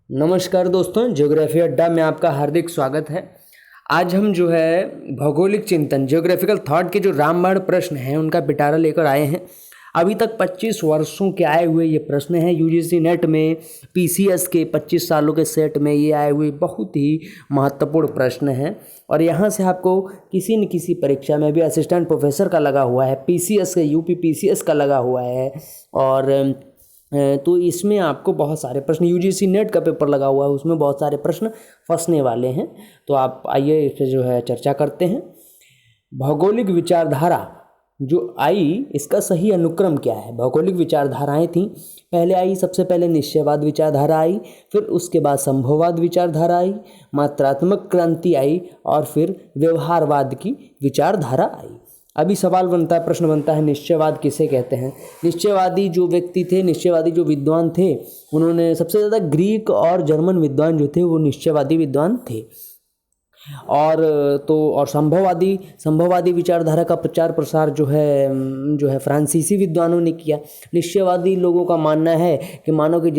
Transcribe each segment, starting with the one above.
नमस्कार दोस्तों, ज्योग्राफी अड्डा में आपका हार्दिक स्वागत है। आज हम जो है भौगोलिक चिंतन ज्योग्राफिकल थॉट के जो रामबाण प्रश्न हैं उनका पिटारा लेकर आए हैं। अभी तक 25 वर्षों के आए हुए ये प्रश्न हैं। यूजीसी नेट में पीसीएस के 25 सालों के सेट में ये आए हुए बहुत ही महत्वपूर्ण प्रश्न हैं और यहाँ से आपको किसी न किसी परीक्षा में भी असिस्टेंट प्रोफेसर का लगा हुआ है, पीसीएस का यूपी पीसीएस का लगा हुआ है और तो इसमें आपको बहुत सारे प्रश्न, यूजीसी नेट का पेपर लगा हुआ है उसमें बहुत सारे प्रश्न फंसने वाले हैं। तो आप आइए इस पर जो है चर्चा करते हैं। भौगोलिक विचारधारा जो आई इसका सही अनुक्रम क्या है? भौगोलिक विचारधाराएं थीं, पहले आई सबसे पहले निश्चयवाद विचारधारा आई, फिर उसके बाद संभववाद विचारधारा आई, मात्रात्मक क्रांति आई और फिर व्यवहारवाद की विचारधारा आई। अभी सवाल बनता है, प्रश्न बनता है, निश्चयवाद किसे कहते हैं? निश्चयवादी जो व्यक्ति थे, निश्चयवादी जो विद्वान थे, उन्होंने सबसे ज़्यादा ग्रीक और जर्मन विद्वान जो थे वो निश्चयवादी विद्वान थे। और संभववादी विचारधारा का प्रचार प्रसार जो है फ्रांसीसी विद्वानों ने किया। निश्चयवादी लोगों का मानना है कि मानव के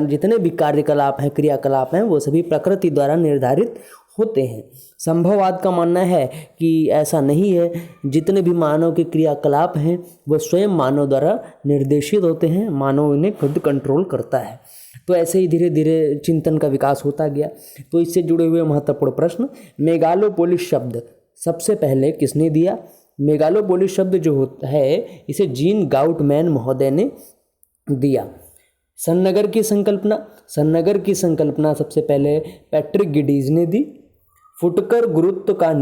जितने भी कार्यकलाप हैं, क्रियाकलाप हैं, वो सभी प्रकृति द्वारा निर्धारित होते हैं। संभववाद का मानना है कि ऐसा नहीं है, जितने भी मानव के क्रियाकलाप हैं वो स्वयं मानव द्वारा निर्देशित होते हैं, मानव इन्हें खुद कंट्रोल करता है। तो ऐसे ही धीरे धीरे चिंतन का विकास होता गया। तो इससे जुड़े हुए महत्वपूर्ण प्रश्न, मेगालोपोलिस शब्द सबसे पहले किसने दिया? मेगालोपोलिस शब्द जो होता है इसे जीन गाउटमैन महोदय ने दिया। सन्नगर की संकल्पना सबसे पहले पैट्रिक गिडीज ने दी। फुटकर गुरुत्व का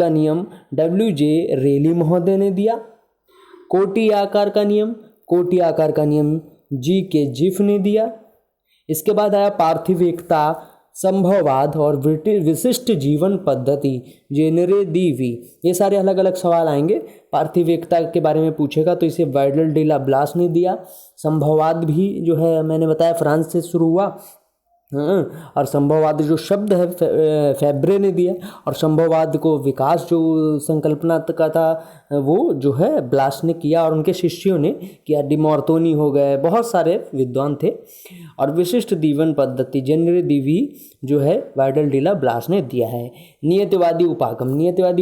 नियम WJ रेली महोदय ने दिया। कोटि आकार का नियम GK जिफ ने दिया। इसके बाद आया पार्थिव एकता, संभववाद और विशिष्ट जीवन पद्धति जेनरे दी वी। ये सारे अलग अलग सवाल आएंगे। पार्थिव एकता के बारे में पूछेगा तो इसे वाइडल डी ला ब्लास ने दिया। संभववाद भी जो है मैंने बताया फ्रांस से शुरू हुआ, और संभववाद जो शब्द है फैब्रे ने दिया, और संभववाद को विकास जो संकल्पना का था वो जो है ब्लास ने किया और उनके शिष्यों ने किया। डिमॉर्तोनी हो गए, बहुत सारे विद्वान थे। और विशिष्ट जीवन पद्धति जेनरे दीवी जो है वाइडल डी ला ब्लास ने दिया है। नियतिवादी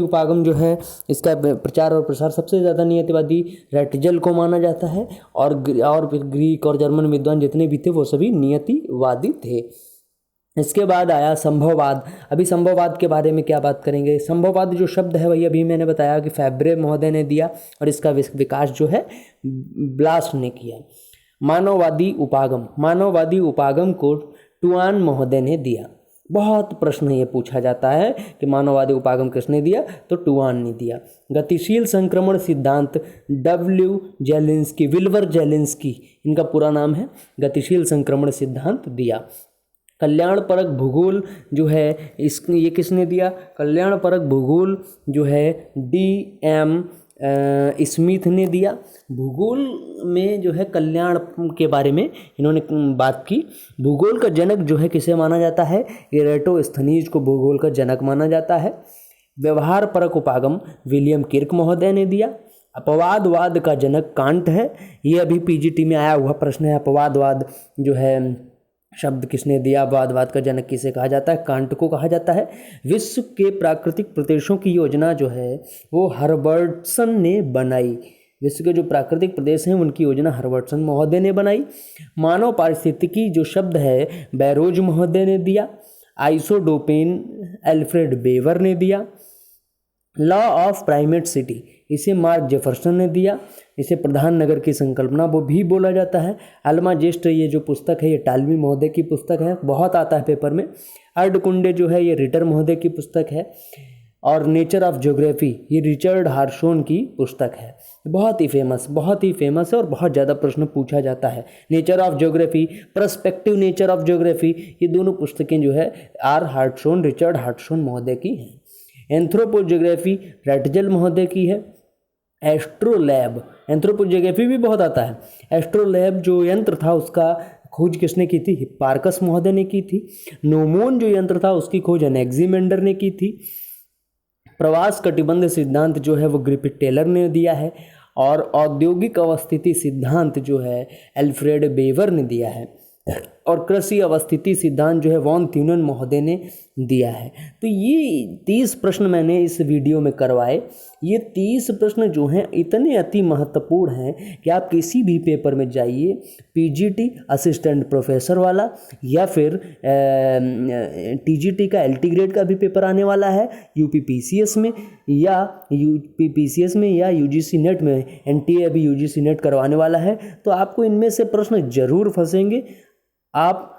उपागम जो है इसका प्रचार और प्रसार सबसे ज़्यादा नियतिवादी रेटजल को माना जाता है, और ग्रीक और जर्मन विद्वान जितने भी थे वो सभी नियतिवादी थे। इसके बाद आया संभववाद। अभी संभववाद के बारे में क्या बात करेंगे? संभववाद जो शब्द है वही अभी मैंने बताया कि फैब्रे महोदय ने दिया और इसका विकास जो है ब्लास ने किया। मानववादी उपागम को टुआन महोदय ने दिया। बहुत प्रश्न ये पूछा जाता है कि मानववादी उपागम किसने दिया, तो टुआन ने दिया। गतिशील संक्रमण सिद्धांत विल्वर जेलिंस्की इनका पूरा नाम है, गतिशील संक्रमण सिद्धांत दिया। कल्याणपरक भूगोल जो है ये किसने दिया? कल्याणपरक भूगोल जो है DM स्मिथ ने दिया। भूगोल में जो है कल्याण के बारे में इन्होंने बात की। भूगोल का जनक जो है किसे माना जाता है? एरेटोस्थनीज को भूगोल का जनक माना जाता है। व्यवहार परक उपागम विलियम किर्क महोदय ने दिया। अपवादवाद का जनक कांट है। ये अभी PGT में आया हुआ प्रश्न है। अपवादवाद जो है शब्द किसने दिया? अपवादवाद का जनक किसे कहा जाता है? कांट को कहा जाता है। विश्व के प्राकृतिक प्रदेशों की योजना जो है वो हर्बर्टसन ने बनाई। विश्व के जो प्राकृतिक प्रदेश हैं उनकी योजना हर्बर्टसन महोदय ने बनाई। मानव पारिस्थितिकी जो शब्द है बैरोज महोदय ने दिया। आइसोडोपेन एल्फ्रेड बेवर ने दिया। लॉ ऑफ प्राइमेट सिटी इसे मार्क जेफरसन ने दिया। इसे प्रधान नगर की संकल्पना वो भी बोला जाता है। अल्मा जेस्ट ये जो पुस्तक है ये टालवी महोदय की पुस्तक है, बहुत आता है पेपर में। अर्डकुंडे जो है ये रिटर महोदय की पुस्तक है। और नेचर ऑफ ज्योग्राफी ये रिचर्ड हार्शोन की पुस्तक है। बहुत ही फेमस है और बहुत ज़्यादा प्रश्न पूछा जाता है। Nature of geography, perspective nature of geography, ये दोनों पुस्तकें जो है रिचर्ड हार्शोन महोदय की हैं। एंथ्रोपोज्योग्राफी रेटजल महोदय की है। एस्ट्रोलैब, एंथ्रोपोज्योग्राफी भी बहुत आता है। एस्ट्रोलैब जो यंत्र था उसका खोज किसने की थी? हिप्पार्कस महोदय ने की थी। नोमोन जो यंत्र था उसकी खोज एनेक्सिमेंडर ने की थी। प्रवास कटिबंध सिद्धांत जो है वो ग्रिफिथ टेलर ने दिया है। और औद्योगिक अवस्थिति सिद्धांत जो है एल्फ्रेड बेवर ने दिया है। और कृषि अवस्थिति सिद्धांत जो है वॉन थ्यूनेन महोदय ने दिया है। तो ये 30 प्रश्न मैंने इस वीडियो में करवाए। ये 30 प्रश्न जो हैं इतने अति महत्वपूर्ण हैं कि आप किसी भी पेपर में जाइए, पीजीटी असिस्टेंट प्रोफेसर वाला या फिर टीजीटी का एलटी ग्रेड का भी पेपर आने वाला है, यूपीपीसीएस में या यूजीसी नेट में, एनटीए अभी यूजीसी नेट करवाने वाला है। तो आपको इनमें से प्रश्न जरूर फंसेंगे। आप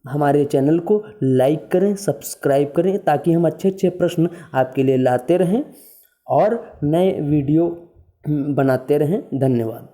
हमारे चैनल को लाइक करें, सब्सक्राइब करें, ताकि हम अच्छे अच्छे प्रश्न आपके लिए लाते रहें और नए वीडियो बनाते रहें। धन्यवाद।